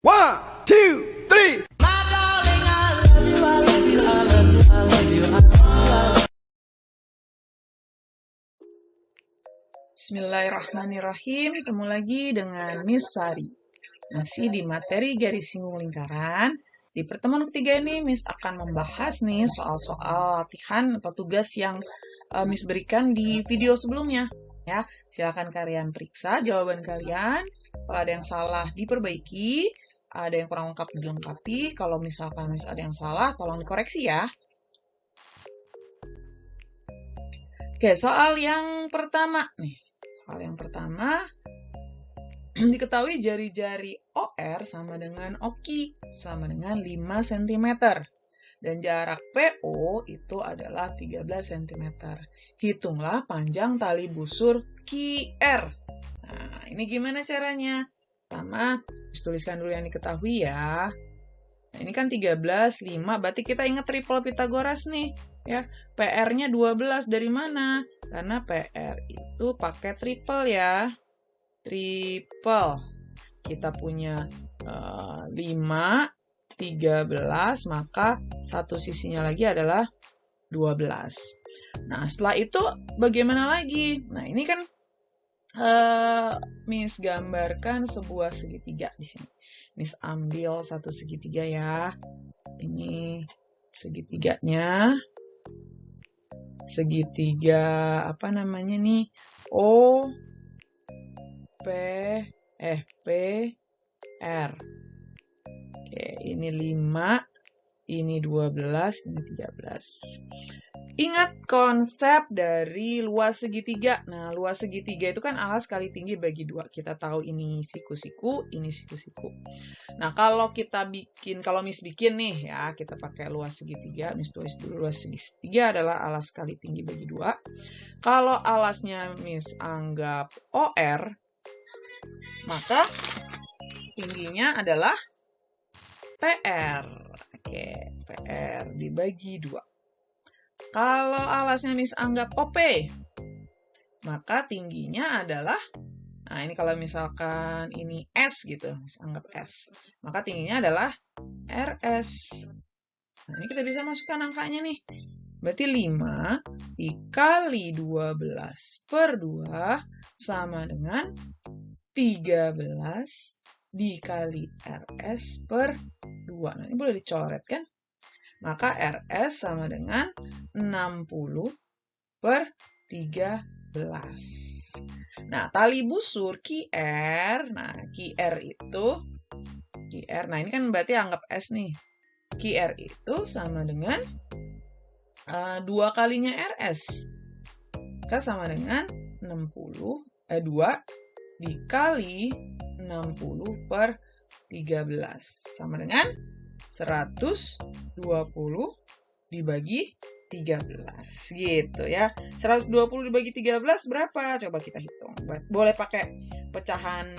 One, two, three. Bismillahirrahmanirrahim. Ketemu lagi dengan Miss Sari. Masih di materi garis singgung lingkaran. Di pertemuan ketiga ini Miss akan membahas nih soal-soal latihan atau tugas yang Miss berikan di video sebelumnya. Ya, silakan kalian periksa jawaban kalian. Kalau ada yang salah diperbaiki, ada yang kurang lengkap dilengkapi. Kalau misalkan Miss ada yang salah, tolong dikoreksi ya. Oke, soal yang pertama nih. Soal yang pertama, diketahui jari-jari OR sama dengan OQ sama dengan 5 cm. Dan jarak PO itu adalah 13 cm. Hitunglah panjang tali busur QR. Nah, ini gimana caranya? Pertama, tuliskan dulu yang diketahui ya. Nah, ini kan 13, 5, berarti kita ingat triple Pythagoras nih. Ya, PR-nya 12 dari mana? Karena PR itu pakai triple ya. Triple. Kita punya 5, 13, maka satu sisinya lagi adalah 12. Nah, setelah itu bagaimana lagi? Nah, ini kan Miss gambarkan sebuah segitiga di sini. Miss ambil satu segitiga ya. Ini segitiganya. Segitiga apa namanya nih? O P P R. Oke, ini 5, ini 12, ini 13. Ingat konsep dari luas segitiga. Nah, luas segitiga itu kan alas kali tinggi bagi 2. Kita tahu ini siku-siku, ini siku-siku. Nah, kalau Miss bikin nih ya, kita pakai luas segitiga. Miss tulis dulu luas segitiga adalah alas kali tinggi bagi 2. Kalau alasnya Miss anggap OR, maka tingginya adalah PR. Oke, PR dibagi 2. Kalau alasnya Miss anggap OP, maka tingginya adalah, nah ini kalau misalkan ini S gitu, Miss anggap S, maka tingginya adalah RS. Nah, ini kita bisa masukkan angkanya nih. Berarti 5 dikali 12 per 2 sama dengan 13 dikali RS per 2. Nah, ini boleh dicoret kan? Maka RS sama dengan 60 per 13. Nah, tali busur QR. Nah, QR itu, nah ini kan berarti anggap S nih. QR itu sama dengan 2 kalinya RS. Maka sama dengan 2 dikali 60 per 13. Sama dengan 120 dibagi 13 gitu ya. 120 dibagi 13 berapa? Coba kita hitung. Boleh pakai pecahan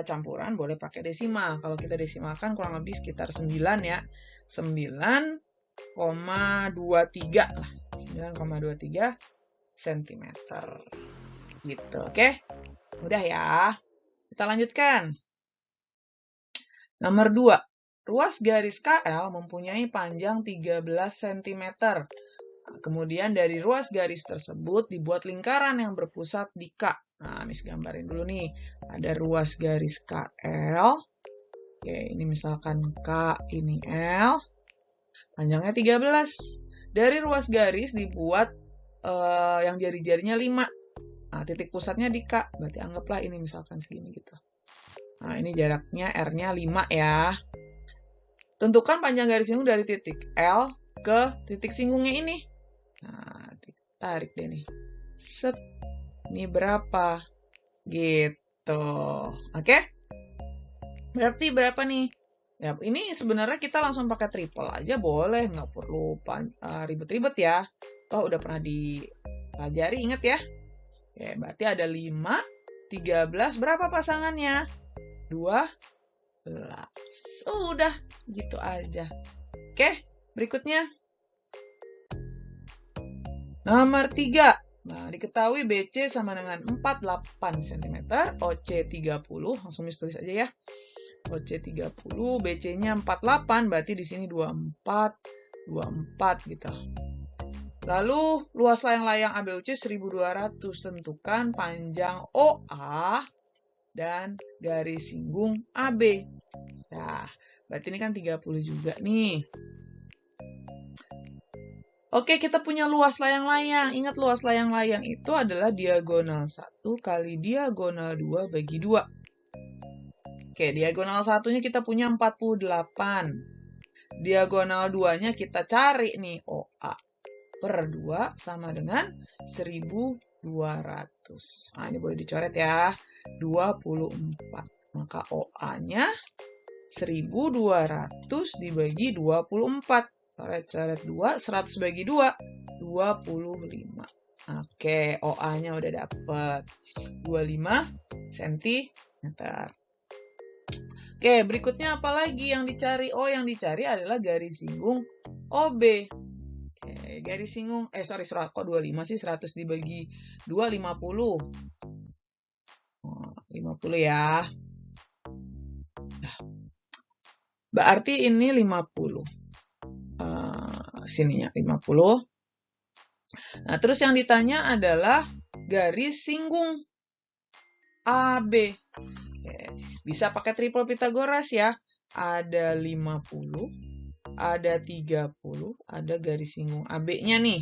campuran, boleh pakai desimal. Kalau kita desimalkan kurang lebih sekitar 9 ya. 9,23 lah. 9,23 cm. Gitu, oke? Mudah ya. Kita lanjutkan. Nomor 2. Ruas garis KL mempunyai panjang 13 cm. Kemudian dari ruas garis tersebut dibuat lingkaran yang berpusat di K. Nah, Miss gambarin dulu nih. Ada ruas garis KL. Oke, ini misalkan K, ini L. Panjangnya 13. Dari ruas garis dibuat yang jari-jarinya 5. Nah, titik pusatnya di K. Berarti anggaplah ini misalkan segini gitu. Nah, ini jaraknya R-nya 5 ya. Tentukan panjang garis singgung dari titik L ke titik singgungnya ini. Nah, tarik deh nih. Set. Ini berapa? Gitu. Oke? Berarti berapa nih? Ya, ini sebenarnya kita langsung pakai triple aja boleh. Nggak perlu ribet-ribet ya. Toh udah pernah dipelajari, ingat ya? Oke, berarti ada 5, 13. Berapa pasangannya? 12. Udah, gitu aja. Oke, berikutnya. Nomor 3. Nah, diketahui BC sama dengan 48 cm, OC 30. Langsung Miss tulis aja ya. OC 30, BC-nya 48, berarti di sini 24, 24 gitu. Lalu luas layang-layang ABUC 1200, tentukan panjang OA dan garis singgung AB. Nah, berarti ini kan 30 juga nih. Oke, kita punya luas layang-layang. Ingat luas layang-layang itu adalah diagonal 1 kali diagonal 2 bagi 2. Oke, diagonal 1-nya kita punya 48. Diagonal 2-nya kita cari nih, OA per 2 sama dengan 1200. Nah, ini boleh dicoret ya, 24. Maka OA-nya 1200 dibagi 24. Coret-coret 2, 100 bagi 2, 25. Oke, OA-nya udah dapet 25 cm. Oke, berikutnya apa lagi yang dicari? Oh, yang dicari adalah garis singgung OB. Oke, garis singgung, kok 25 sih? 100 dibagi 2, 50. 50 ya. Nah, berarti ini 50. Sininya 50. Nah, terus yang ditanya adalah garis singgung AB. Oke. Bisa pakai triple Pythagoras ya. Ada 50, ada 30, ada garis singgung AB-nya nih.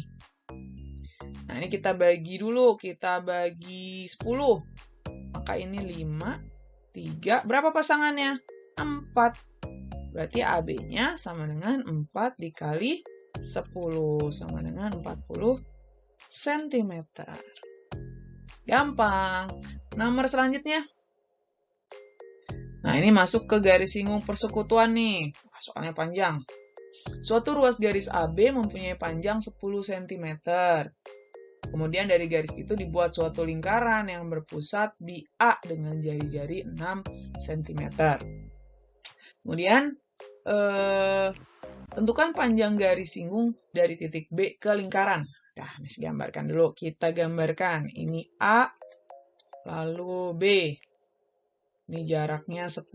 Nah, ini kita bagi dulu. Kita bagi 10. Maka ini 5, 3. Berapa pasangannya? 4. Berarti AB-nya sama dengan 4 dikali 10 sama dengan 40 cm. Gampang. Nomor selanjutnya. Nah, ini masuk ke garis singgung persekutuan nih. Soalnya panjang. Suatu ruas garis AB mempunyai panjang 10 cm. Kemudian dari garis itu dibuat suatu lingkaran yang berpusat di A dengan jari-jari 6 cm. Kemudian, tentukan panjang garis singgung dari titik B ke lingkaran. Nah, Miss gambarkan dulu. Kita gambarkan. Ini A, lalu B. Ini jaraknya 10.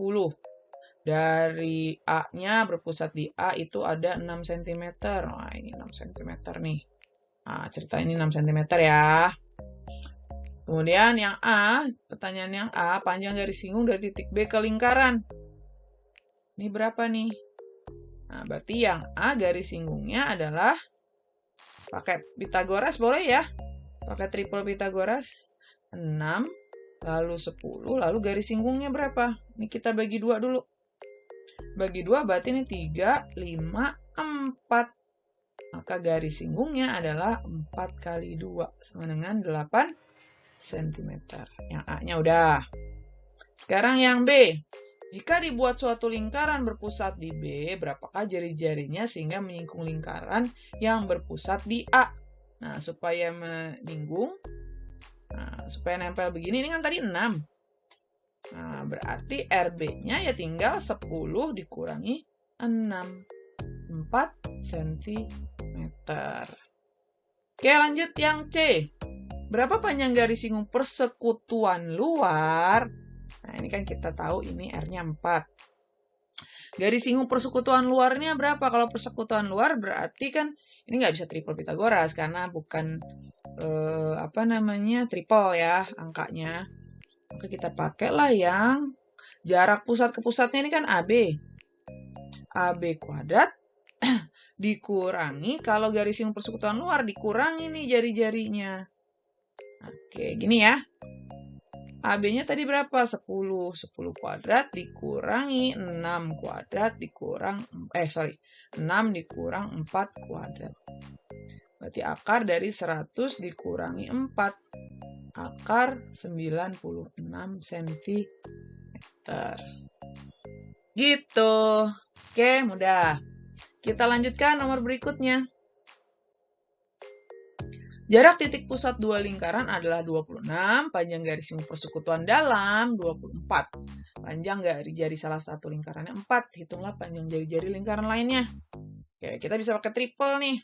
Dari A-nya berpusat di A itu ada 6 cm. Nah, ini 6 cm nih. Nah, cerita ini 6 cm ya. Kemudian yang A, pertanyaan yang A, panjang garis singgung dari titik B ke lingkaran. Ini berapa nih? Nah, berarti yang A garis singgungnya adalah pakai Pythagoras boleh ya? Pakai triple Pythagoras. 6, lalu 10, lalu garis singgungnya berapa? Ini kita bagi 2 dulu. Bagi 2 berarti ini 3, 5, 4. Maka garis singgungnya adalah 4 kali 2 sama dengan 8 cm. Yang A-nya udah. Sekarang yang B. Jika dibuat suatu lingkaran berpusat di B, berapakah jari-jarinya sehingga menyingkung lingkaran yang berpusat di A? Nah, supaya menyinggung, supaya nempel begini, ini kan tadi 6. Nah, berarti RB-nya ya tinggal 10 dikurangi 6. 4 cm. Oke, lanjut yang C. Berapa panjang garis singgung persekutuan luar? Nah, ini kan kita tahu ini R-nya 4. Garis singgung persekutuan luarnya berapa? Kalau persekutuan luar berarti kan ini nggak bisa triple Pythagoras karena bukan triple ya angkanya. Maka kita pakailah yang jarak pusat ke pusatnya ini kan AB. AB kuadrat dikurangi, kalau garis singgung persekutuan luar dikurangi nih jari-jarinya. Oke, gini ya. AB-nya tadi berapa? 10. 10 kuadrat dikurangi 6 kuadrat dikurang 6 dikurang 4 kuadrat. Berarti akar dari 100 dikurangi 4. Akar 96 cm. Gitu. Oke, mudah. Kita lanjutkan nomor berikutnya. Jarak titik pusat dua lingkaran adalah 26, panjang garis singgung persekutuan dalam 24. Panjang jari salah satu lingkarannya 4, hitunglah panjang jari-jari lingkaran lainnya. Oke, kita bisa pakai triple nih.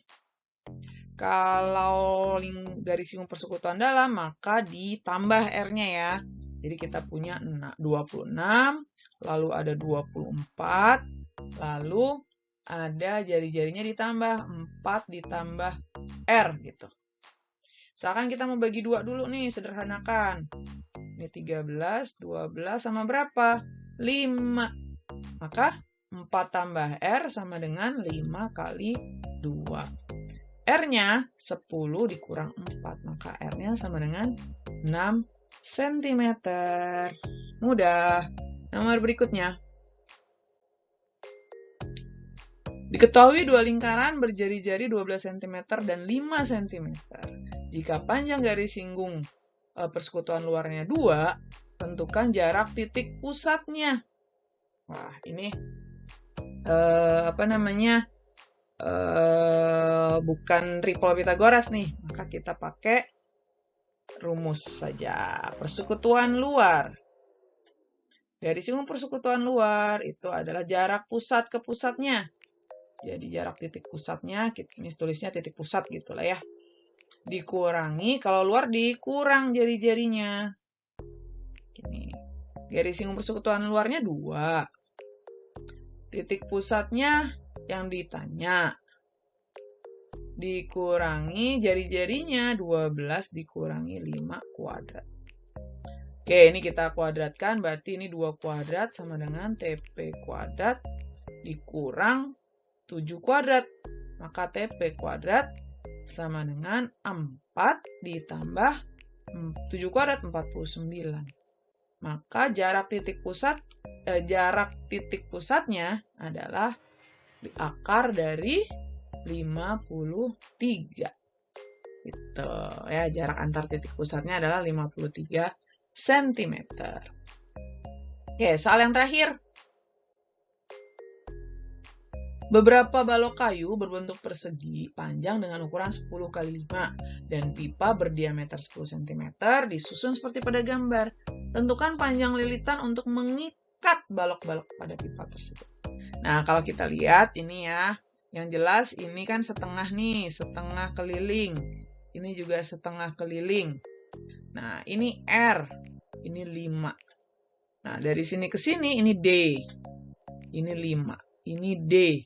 Kalau garis singgung persekutuan dalam, maka ditambah R-nya ya. Jadi kita punya 26, lalu ada 24, lalu ada jari-jarinya ditambah 4 ditambah R gitu. Misalkan kita mau bagi 2 dulu nih, sederhanakan. Ini 13, 12 sama berapa? 5. Maka 4 tambah R sama dengan 5 kali 2. R-nya 10 dikurang 4, maka R-nya sama dengan 6 cm. Mudah. Nomor berikutnya. Diketahui dua lingkaran berjari-jari 12 cm dan 5 cm. Jika panjang garis singgung persekutuan luarnya 2, tentukan jarak titik pusatnya. Wah, ini bukan triple Pythagoras nih, maka kita pakai rumus saja. Persekutuan luar. Garis singgung persekutuan luar itu adalah jarak pusat ke pusatnya. Jadi jarak titik pusatnya, ini tulisnya titik pusat gitu lah ya. Dikurangi, kalau luar dikurang jari-jarinya. Gini. Garis singgung persekutuan luarnya 2. Titik pusatnya yang ditanya. Dikurangi jari-jarinya 12 dikurangi 5 kuadrat. Oke, ini kita kuadratkan, berarti ini 2 kuadrat sama dengan TP kuadrat dikurang 7 kuadrat. Maka TP kuadrat sama dengan 4 ditambah 7 kuadrat 49. Maka jarak titik pusatnya adalah akar dari 53. Gitu ya, jarak antar titik pusatnya adalah 53 cm. Oke, soal yang terakhir. Beberapa balok kayu berbentuk persegi panjang dengan ukuran 10 kali 5 dan pipa berdiameter 10 cm disusun seperti pada gambar. Tentukan panjang lilitan untuk mengikat balok-balok pada pipa tersebut. Nah, kalau kita lihat ini ya, yang jelas ini kan setengah nih, setengah keliling. Ini juga setengah keliling. Nah, ini R, ini 5. Nah, dari sini ke sini ini D. Ini 5, ini D.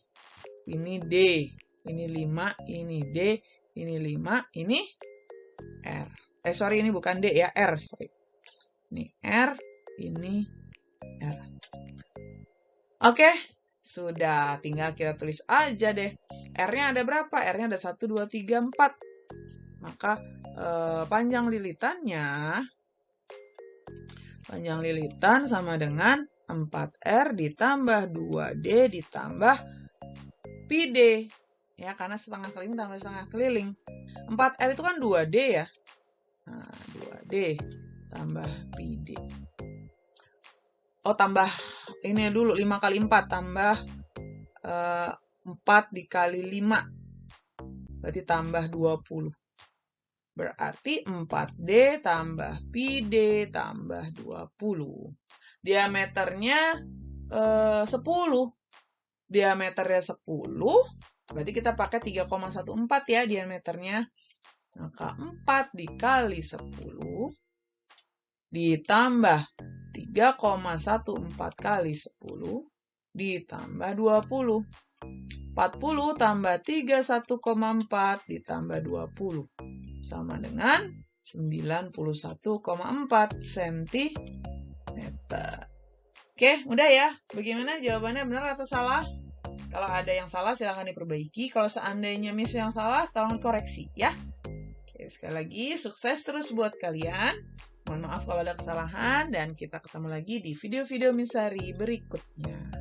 Ini D, ini 5, ini D, ini 5, ini R. Ini bukan D ya, R. Sorry. Ini R, ini R. Oke, sudah. Tinggal kita tulis aja deh. R-nya ada berapa? R-nya ada 1, 2, 3, 4. Maka panjang lilitan sama dengan 4R ditambah 2D ditambah PD. Ya, karena setengah keliling tambah setengah keliling. 4R itu kan 2D ya. Nah, 2D tambah PD. Oh, tambah ini dulu 5 kali 4 tambah 4 dikali 5. Berarti tambah 20. Berarti 4D tambah PD tambah 20. Diameternya 10. Diameternya 10, berarti kita pakai 3,14 ya diameternya. Maka 4 dikali 10 ditambah 3,14 kali 10 ditambah 20. 40 tambah 31,4 ditambah 20 sama dengan 91,4 cm. Oke, mudah ya. Bagaimana jawabannya, benar atau salah? Kalau ada yang salah silahkan diperbaiki. Kalau seandainya miss yang salah, tolong koreksi ya. Oke, sekali lagi sukses terus buat kalian. Mohon maaf kalau ada kesalahan dan kita ketemu lagi di video-video Miss Sari berikutnya.